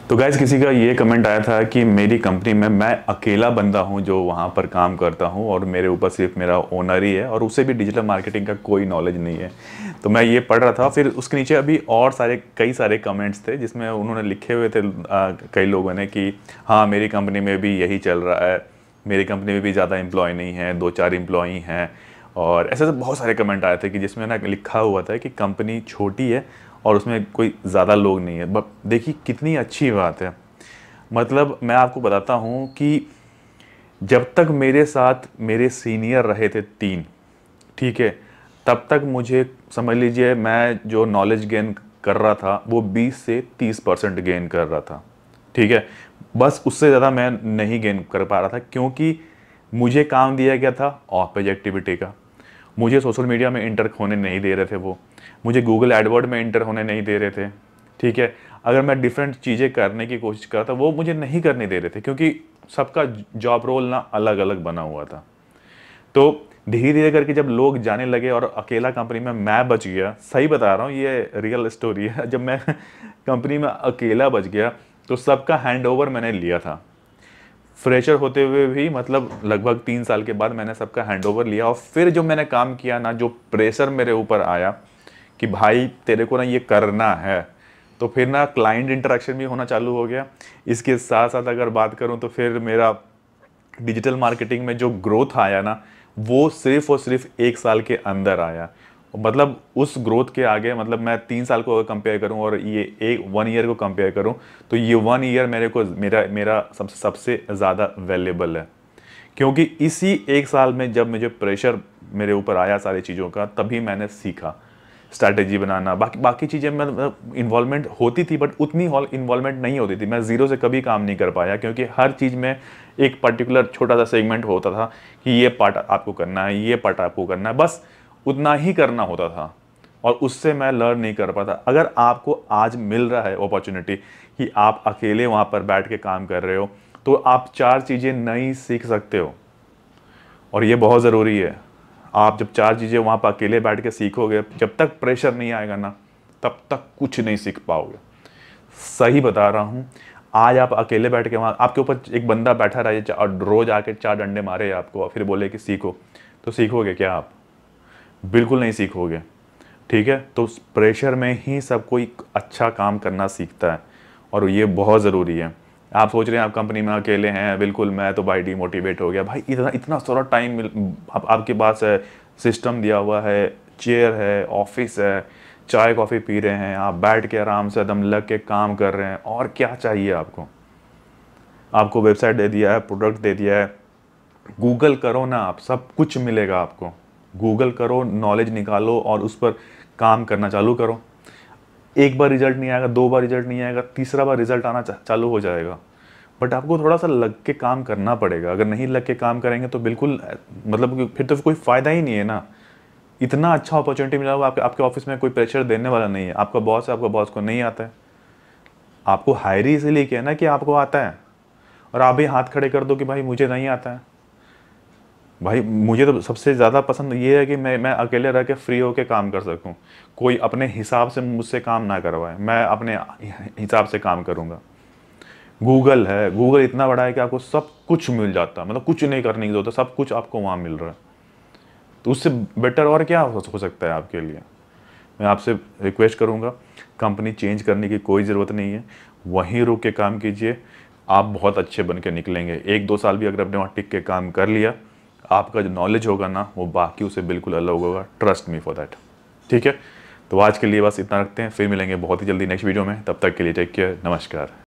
तो गाइज किसी का ये कमेंट आया था कि मेरी कंपनी में मैं अकेला बंदा हूँ जो वहाँ पर काम करता हूँ और मेरे ऊपर सिर्फ मेरा ओनर ही है और उसे भी डिजिटल मार्केटिंग का कोई नॉलेज नहीं है। तो मैं ये पढ़ रहा था, फिर उसके नीचे अभी और कई सारे कमेंट्स थे जिसमें उन्होंने लिखे हुए थे कई लोगों ने कि हाँ मेरी कंपनी में भी यही चल रहा है, मेरी कंपनी में भी ज़्यादा एम्प्लॉय नहीं है, 2-4 एम्प्लॉई हैं। और ऐसे बहुत सारे कमेंट आए थे कि जिसमें ना लिखा हुआ था कि कंपनी छोटी है और उसमें कोई ज़्यादा लोग नहीं है। बट देखिए कितनी अच्छी बात है। मतलब मैं आपको बताता हूँ कि जब तक मेरे साथ मेरे सीनियर रहे थे 3, ठीक है, तब तक मुझे समझ लीजिए मैं जो नॉलेज गेन कर रहा था वो 20 से 30% गेन कर रहा था, ठीक है। बस उससे ज़्यादा मैं नहीं गेन कर पा रहा था क्योंकि मुझे काम दिया गया था ऑफ पेज एक्टिविटी का। मुझे सोशल मीडिया में इंटर होने नहीं दे रहे थे वो, मुझे गूगल एडवर्ड में इंटर होने नहीं दे रहे थे, ठीक है। अगर मैं डिफरेंट चीज़ें करने की कोशिश करता वो मुझे नहीं करने दे रहे थे क्योंकि सबका जॉब रोल ना अलग अलग बना हुआ था। तो धीरे धीरे करके जब लोग जाने लगे और अकेला कंपनी में मैं बच गया, सही बता रहा हूँ ये रियल स्टोरी है। जब मैं कंपनी में अकेला बच गया तो सबका हैंड ओवर मैंने लिया था। फ्रेशर होते हुए भी मतलब लगभग 3 साल के बाद मैंने सबका हैंडओवर लिया और फिर जो मैंने काम किया ना, जो प्रेशर मेरे ऊपर आया कि भाई तेरे को ना ये करना है, तो फिर ना क्लाइंट इंटरेक्शन भी होना चालू हो गया। इसके साथ साथ अगर बात करूं तो फिर मेरा डिजिटल मार्केटिंग में जो ग्रोथ आया ना, वो सिर्फ और सिर्फ 1 साल के अंदर आया। मतलब उस ग्रोथ के आगे मतलब मैं 3 साल को अगर कंपेयर करूं और ये 1 ईयर को कंपेयर करूं तो ये 1 ईयर मेरे को मेरा सबसे ज़्यादा वैल्यूबल है। क्योंकि इसी 1 साल में जब मुझे प्रेशर मेरे ऊपर आया सारी चीज़ों का, तभी मैंने सीखा स्ट्रैटेजी बनाना। बाकी चीज़ें में इन्वॉल्वमेंट होती थी बट उतनी इन्वॉल्वमेंट नहीं होती थी। मैं ज़ीरो से कभी काम नहीं कर पाया क्योंकि हर चीज़ में एक पर्टिकुलर छोटा सा सेगमेंट होता था कि ये पार्ट आपको करना है, ये पार्ट आपको करना है, बस उतना ही करना होता था और उससे मैं लर्न नहीं कर पाता। अगर आपको आज मिल रहा है अपॉर्चुनिटी कि आप अकेले वहाँ पर बैठ के काम कर रहे हो तो आप 4 चीज़ें नई सीख सकते हो और ये बहुत ज़रूरी है। आप जब 4 चीज़ें वहाँ पर अकेले बैठ के सीखोगे, जब तक प्रेशर नहीं आएगा ना, तब तक कुछ नहीं सीख पाओगे। सही बता रहा हूँ। आज आप अकेले बैठ के वहाँ आपके ऊपर एक बंदा बैठा रहे और रोज़ आके 4 डंडे मारे आपको और फिर बोले कि सीखो, तो सीखोगे क्या आप? बिल्कुल नहीं सीखोगे, ठीक है। तो प्रेशर में ही सब कोई अच्छा काम करना सीखता है और ये बहुत ज़रूरी है। आप सोच रहे हैं आप कंपनी में अकेले हैं, बिल्कुल मैं तो भाई डिमोटिवेट हो गया। भाई इतना इतना सारा टाइम आपके पास है, सिस्टम दिया हुआ है, चेयर है, ऑफिस है, चाय कॉफ़ी पी रहे हैं, आप बैठ के आराम से दम लग के काम कर रहे हैं। और क्या चाहिए आपको? आपको वेबसाइट दे दिया है, प्रोडक्ट दे दिया है, गूगल करो ना, आप सब कुछ मिलेगा आपको। गूगल करो, नॉलेज निकालो और उस पर काम करना चालू करो। 1 बार रिजल्ट नहीं आएगा, 2 बार रिजल्ट नहीं आएगा, तीसरा बार रिजल्ट आना चालू हो जाएगा। बट आपको थोड़ा सा लग के काम करना पड़ेगा। अगर नहीं लग के काम करेंगे तो बिल्कुल मतलब फिर तो कोई फ़ायदा ही नहीं है ना। इतना अच्छा अपॉर्चुनिटी मिला हुआ, आपके ऑफिस में कोई प्रेशर देने वाला नहीं है। आपका बॉस है, आपका बॉस को नहीं आता है। आपको हायर ही इसलिए किया ना कि आपको आता है और आप भी हाथ खड़े कर दो कि भाई मुझे नहीं आता है। भाई मुझे तो सबसे ज़्यादा पसंद ये है कि मैं अकेले रह के फ्री होके काम कर सकूं। कोई अपने हिसाब से मुझसे काम ना करवाए, मैं अपने हिसाब से काम करूंगा। गूगल है, गूगल इतना बड़ा है कि आपको सब कुछ मिल जाता है, मतलब कुछ नहीं करने की जरूरत है, सब कुछ आपको वहाँ मिल रहा है। तो उससे बेटर और क्या हो सकता है आपके लिए? मैं आपसे रिक्वेस्ट करूँगा, कंपनी चेंज करने की कोई ज़रूरत नहीं है, वहीं रुक के काम कीजिए। आप बहुत अच्छे बन के निकलेंगे। 1-2 साल भी अगर आपने वहाँ टिक के काम कर लिया, आपका जो नॉलेज होगा ना वो बाकियों से बिल्कुल अलग होगा। ट्रस्ट मी फॉर दैट, ठीक है। तो आज के लिए बस इतना रखते हैं, फिर मिलेंगे बहुत ही जल्दी नेक्स्ट वीडियो में। तब तक के लिए टेक केयर, नमस्कार।